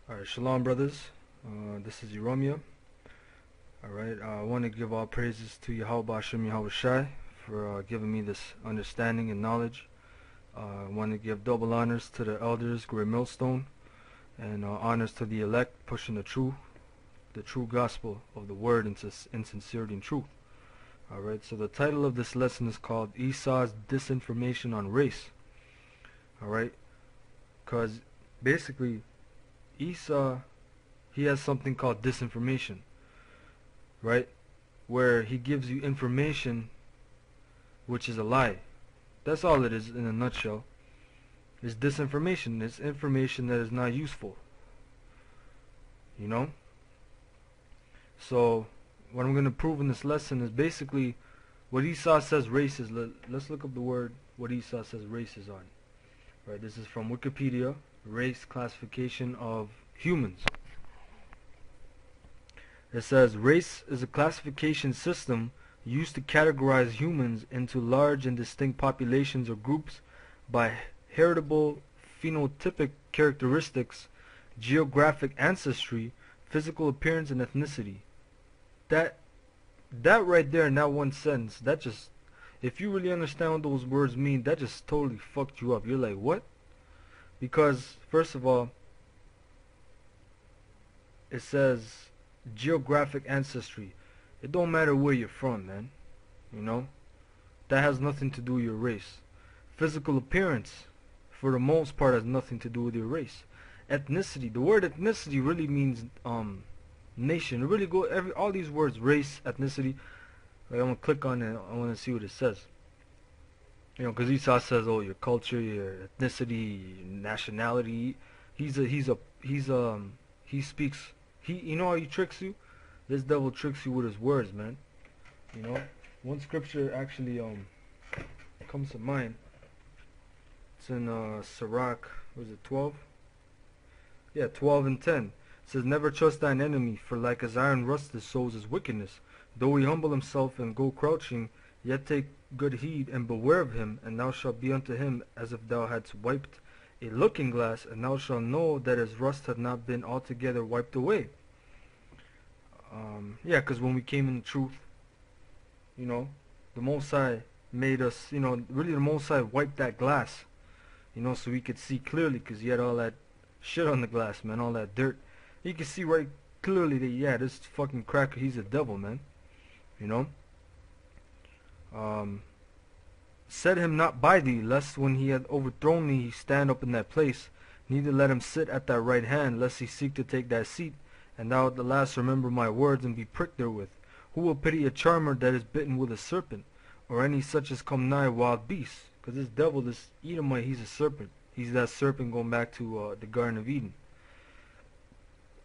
Alright, Shalom, brothers. This is Yeromia. Alright, I want to give all praises to Yahweh Hashem Yahweh Shai for giving me this understanding and knowledge. I want to give double honors to the elders, Great Millstone, and honors to the elect, pushing the true gospel of the word in sincerity and truth. Alright, so the title of this lesson is called Esau's Disinformation on Race. Alright, because basically Esau, he has something called disinformation, right? Where he gives you information which is a lie. That's all it is in a nutshell. It's disinformation. It's information that is not useful. You know? So, what I'm going to prove in this lesson is basically what Esau says race is. Let's look up the word, what Esau says race is on. Right, this is from Wikipedia. Race classification of humans. It says race is a classification system used to categorize humans into large and distinct populations or groups by heritable phenotypic characteristics, geographic ancestry, physical appearance, and ethnicity. That right there in that one sentence, that just, if you really understand what those words mean, that just totally fucked you up. You're like, what? Because, first of all, it says geographic ancestry. It don't matter where you're from, man. You know? That has nothing to do with your race. Physical appearance, for the most part, has nothing to do with your race. Ethnicity. The word ethnicity really means nation. It really all these words, race, ethnicity. Like, I'm gonna click on it. I want to see what it says. You know, because Esau says, oh, your culture, your ethnicity, your nationality. He speaks. You know how he tricks you? This devil tricks you with his words, man. You know, one scripture actually comes to mind. It's in Sirach. Was it 12? Yeah, 12 and 10. It says, never trust thine enemy, for like as iron rusted, so is his wickedness. Though he humble himself and go crouching, yet take good heed and beware of him, and thou shalt be unto him as if thou hadst wiped a looking glass, and thou shalt know that his rust had not been altogether wiped away. Yeah, because when we came in the truth, you know, the Most High made us, you know, really the Most High wiped that glass, you know, so we could see clearly, because he had all that shit on the glass, man, all that dirt. You could see right clearly that, yeah, this fucking cracker, he's a devil, man, you know. Set him not by thee, lest when he had overthrown thee he stand up in that place. Neither let him sit at thy right hand, lest he seek to take thy seat, and thou at the last remember my words and be pricked therewith. Who will pity a charmer that is bitten with a serpent, or any such as come nigh wild beasts? Because this devil, this Edomite, he's a serpent. He's that serpent going back to the Garden of Eden.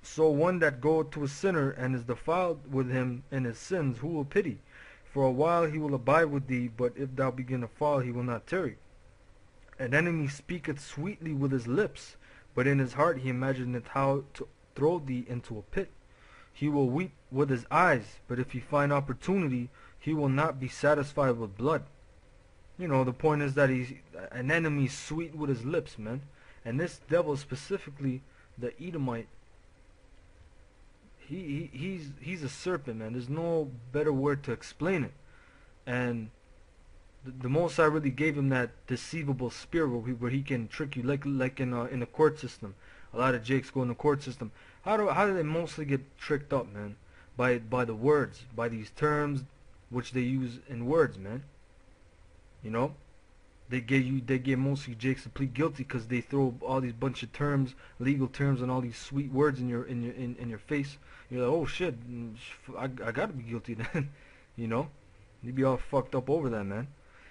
So one that goeth to a sinner and is defiled with him in his sins, who will pity? For a while he will abide with thee, but if thou begin to fall, he will not tarry. An enemy speaketh sweetly with his lips, but in his heart he imagineth how to throw thee into a pit. He will weep with his eyes, but if he find opportunity, he will not be satisfied with blood. You know, the point is that an enemy sweet with his lips, man. And this devil, specifically the Edomite, he's a serpent, man. There's no better word to explain it. And the Most High really gave him that deceivable spirit where he can trick you, like in a court system. A lot of jakes go in the court system. How do they mostly get tricked up, man? By the words, by these terms which they use in words, man. You know, they get most jakes to plead guilty because they throw all these bunch of terms, legal terms, and all these sweet words in your face. You're like, oh shit, I gotta be guilty then. You know, you be all fucked up over that, man.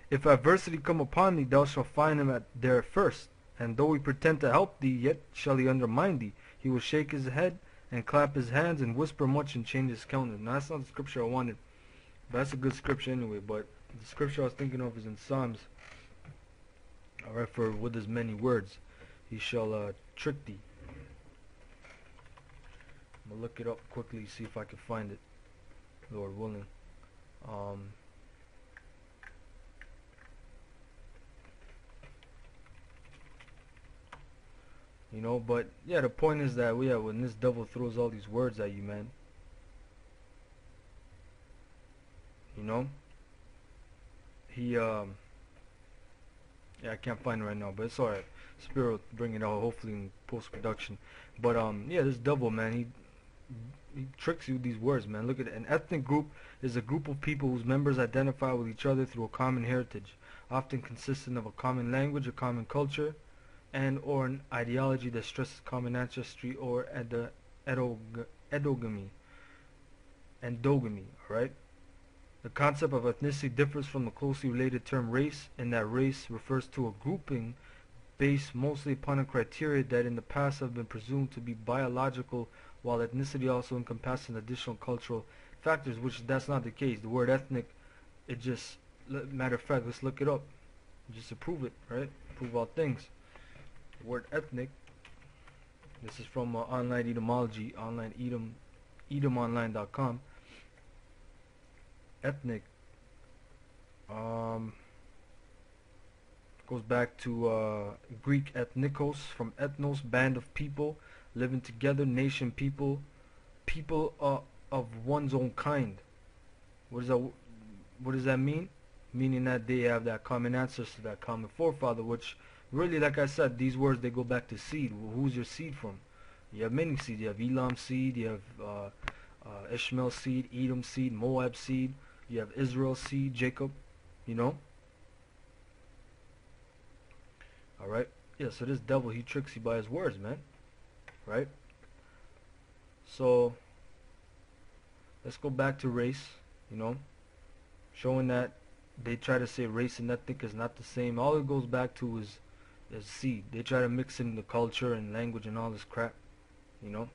If adversity come upon thee, thou shalt find him there first. And though he pretend to help thee, yet shall he undermine thee. He will shake his head and clap his hands and whisper much and change his countenance. Now that's not the scripture I wanted, but that's a good scripture anyway. But the scripture I was thinking of is in Psalms. Alright, for with his many words he shall trick thee. I'm gonna look it up quickly, see if I can find it, Lord willing. You know, but yeah, the point is that yeah, when this devil throws all these words at you, man, you know, he yeah, I can't find it right now, but it's alright. Spirit will bring it out hopefully in post production. But yeah, this devil, man, he tricks you with these words, man. Look at it. An ethnic group is a group of people whose members identify with each other through a common heritage, often consistent of a common language, a common culture, and or an ideology that stresses common ancestry or edogamy, endogamy, alright? The concept of ethnicity differs from the closely related term race in that race refers to a grouping based mostly upon a criteria that in the past have been presumed to be biological, while ethnicity also encompasses additional cultural factors, which that's not the case. The word ethnic, it just, matter of fact, let's look it up just to prove it, right? Prove all things. The word ethnic, this is from online etymology, edomonline.com. Ethnic goes back to Greek ethnikos, from ethnos, band of people living together, nation, people, people of one's own kind. What does that mean? Meaning that they have that common ancestor, that common forefather, which really, like I said, these words, they go back to seed. Who's your seed from? You have many seeds. You have Elam seed, you have Ishmael seed, Edom seed, Moab seed, you have Israel seed, Jacob, you know? Alright? Yeah, so this devil, he tricks you by his words, man. Right? So, let's go back to race, you know? Showing that they try to say race and ethnic is not the same. All it goes back to is seed. They try to mix in the culture and language and all this crap, you know?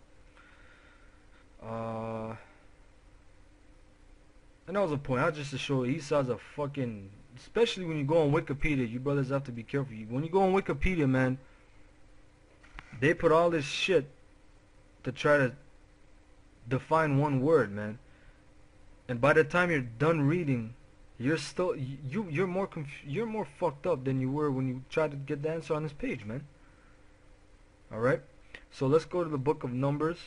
And that was the point. I just to show Esau's a fucking, especially when you go on Wikipedia, you brothers have to be careful. When you go on Wikipedia, man, they put all this shit to try to define one word, man. And by the time you're done reading, you're still you're more fucked up than you were when you tried to get the answer on this page, man. All right. So let's go to the book of Numbers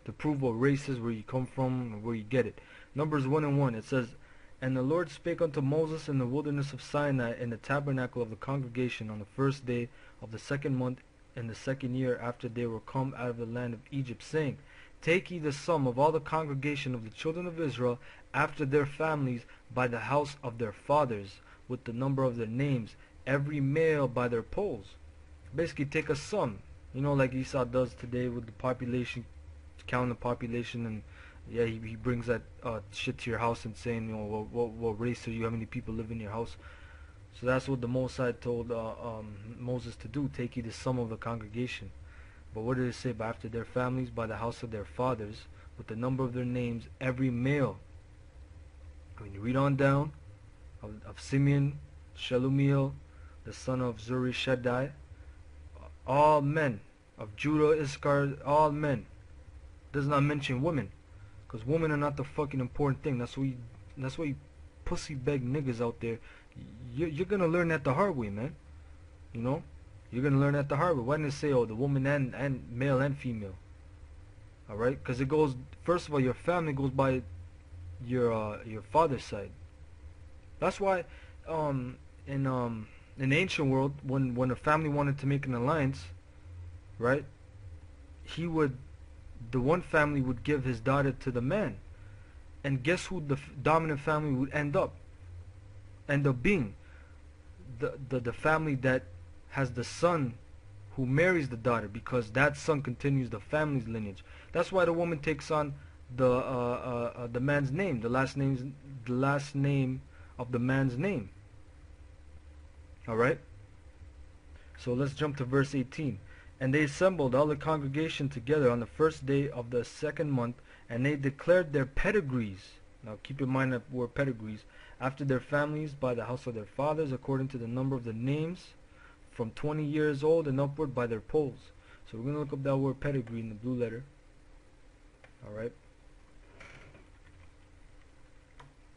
to prove what race is, where you come from, and where you get it. Numbers 1:1. It says, "And the Lord spake unto Moses in the wilderness of Sinai in the tabernacle of the congregation on the first day of the second month in the second year after they were come out of the land of Egypt, saying, Take ye the sum of all the congregation of the children of Israel after their families by the house of their fathers, with the number of their names, every male by their polls." Basically, take a sum, you know, like Esau does today with the population, count the population, and yeah, he brings that shit to your house and saying, you know, what race are you? How many people live in your house? So that's what the Mosai told Moses to do. Take ye the sum of the congregation. But what did it say? By after their families, by the house of their fathers, with the number of their names, every male. When you read on down, of Simeon, Shelumiel, the son of Zurishaddai, all men. Of Judah, Issachar, all men. Does not mention women, because women are not the fucking important thing. That's why you pussy beg niggas out there. You're gonna learn that the hard way, man. You know, you're gonna learn that the hard way. Why didn't it say, oh, the woman and male and female? All right, because it goes. First of all, your family goes by your father's side. That's why in the ancient world, when a family wanted to make an alliance, right, the one family would give his daughter to the man, and guess who the dominant family would end up being? The family that has the son who marries the daughter, because that son continues the family's lineage. That's why the woman takes on the man's name, the last name of the man's name. All right. So let's jump to verse 18. "And they assembled all the congregation together on the first day of the second month, and they declared their pedigrees." Now keep in mind that word pedigrees. "After their families, by the house of their fathers, according to the number of the names, from 20 years old and upward, by their polls." So we're going to look up that word pedigree in the blue letter. Alright.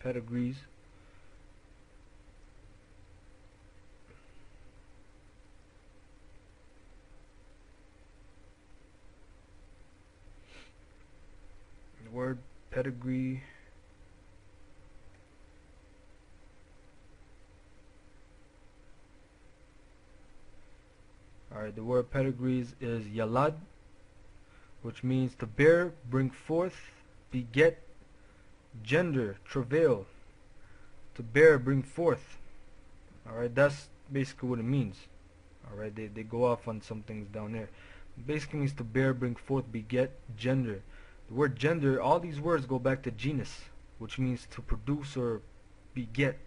Pedigrees. word pedigree. Alright, the word pedigrees is yalad, which means to bear, bring forth, beget, gender, travail. To bear, bring forth. Alright, that's basically what it means. Alright, they go off on some things down there. Basically means to bear, bring forth, beget, gender. The word gender, all these words go back to genus, which means to produce or beget.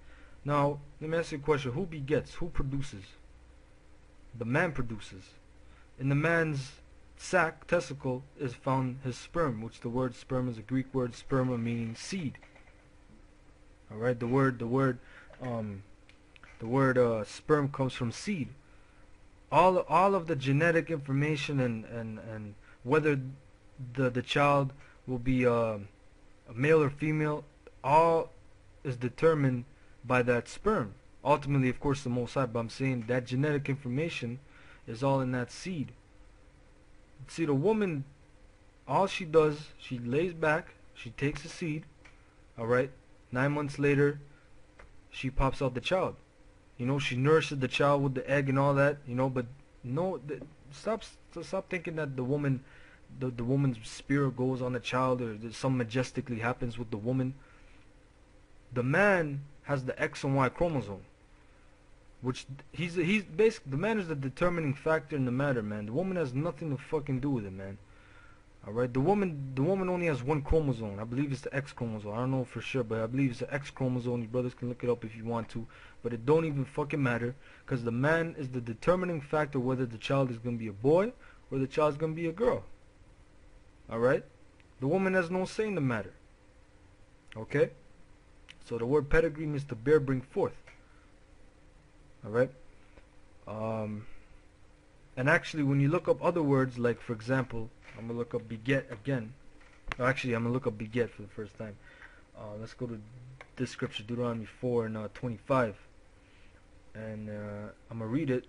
Now, let me ask you a question. Who begets? Who produces? The man produces. In the man's sac, testicle, is found his sperm, which the word sperm is a Greek word, sperma, meaning seed. Alright, the word sperm comes from seed. All of the genetic information and whether the child will be a male or female, all is determined by that sperm. Ultimately, of course, the Most High, but I'm saying that genetic information is all in that seed. See, the woman, all she does, she lays back, she takes the seed, alright, 9 months later, she pops out the child. You know, she nourishes the child with the egg and all that, you know, but no, stop thinking that the woman's spirit goes on the child or that something majestically happens with the woman. The man has the X and Y chromosome, which he's basically, the man is the determining factor in the matter, man. The woman has nothing to fucking do with it, man. Alright, the woman only has one chromosome. I believe it's the X chromosome. I don't know for sure, but I believe it's the X chromosome. You brothers can look it up if you want to, but it don't even fucking matter, because the man is the determining factor whether the child is going to be a boy or the child is going to be a girl. Alright, the woman has no say in the matter. Okay, so the word pedigree means to bear, bring forth. Alright, and actually when you look up other words, like for example, I'm going to look up beget again. Actually, I'm going to look up beget for the first time. Let's go to this scripture, Deuteronomy 4 and 25. And I'm going to read it.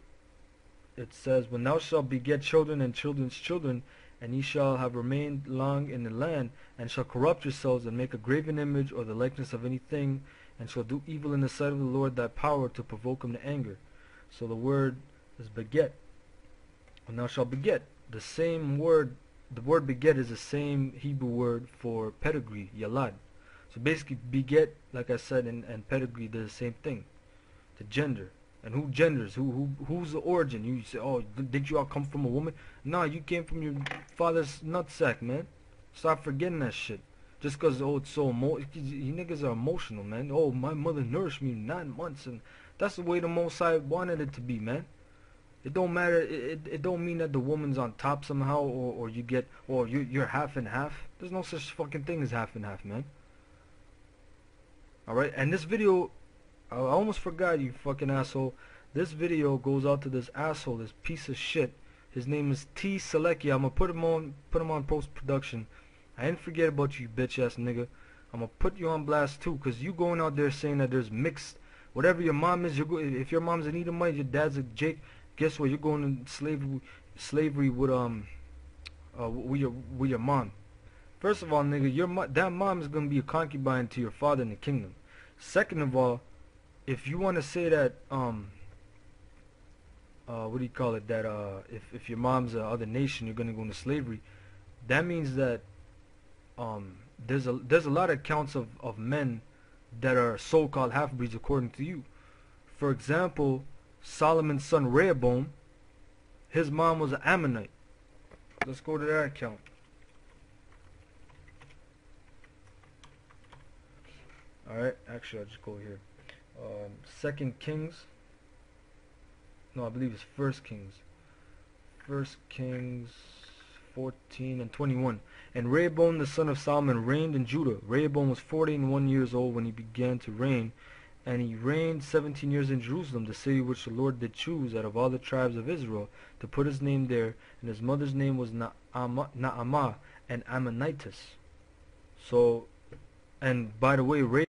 It says, when thou shalt beget children and children's children, and ye shall have remained long in the land, and shall corrupt yourselves, and make a graven image or the likeness of anything, and shall do evil in the sight of the Lord thy power to provoke him to anger. So the word is beget. When thou shalt beget, the same word, the word beget is the same Hebrew word for pedigree, yalad. So basically beget, like I said, and pedigree, they're the same thing. The gender. And who genders? Who's the origin? You say, oh, did you all come from a woman? No, you came from your father's nutsack, man. Stop forgetting that shit. Just cause, oh, it's so you niggas are emotional, man. Oh, my mother nourished me 9 months, and that's the way the Most High wanted it to be, man. It don't matter. It don't mean that the woman's on top somehow, or you get, or you're half and half. There's no such fucking thing as half and half, man. Alright, and this video, I almost forgot, you fucking asshole. This video goes out to this asshole, this piece of shit. His name is T Selekia. I'm gonna put him on post-production. I didn't forget about you, bitch ass nigga. I'm gonna put you on blast too, cause you going out there saying that there's mixed, whatever your mom is. If your mom's an Edomite, your dad's a Jake. Guess what? You're going in slavery with your mom. First of all, nigga, that mom is gonna be a concubine to your father in the kingdom. Second of all, if you want to say that what do you call it? That if your mom's a other nation, you're gonna go into slavery. That means that there's a lot of accounts of men that are so-called half-breeds according to you. For example, Solomon's son Rehoboam, his mom was an Ammonite. Let's go to that account. Alright, actually I'll just go here. 2nd Kings. No, I believe it's 1st Kings. 1st Kings 14 and 21. And Rehoboam the son of Solomon reigned in Judah. Rehoboam was 41 years old when he began to reign. And he reigned 17 years in Jerusalem, the city which the Lord did choose out of all the tribes of Israel, to put his name there. And his mother's name was Naamah and Ammonitis. So, and by the way,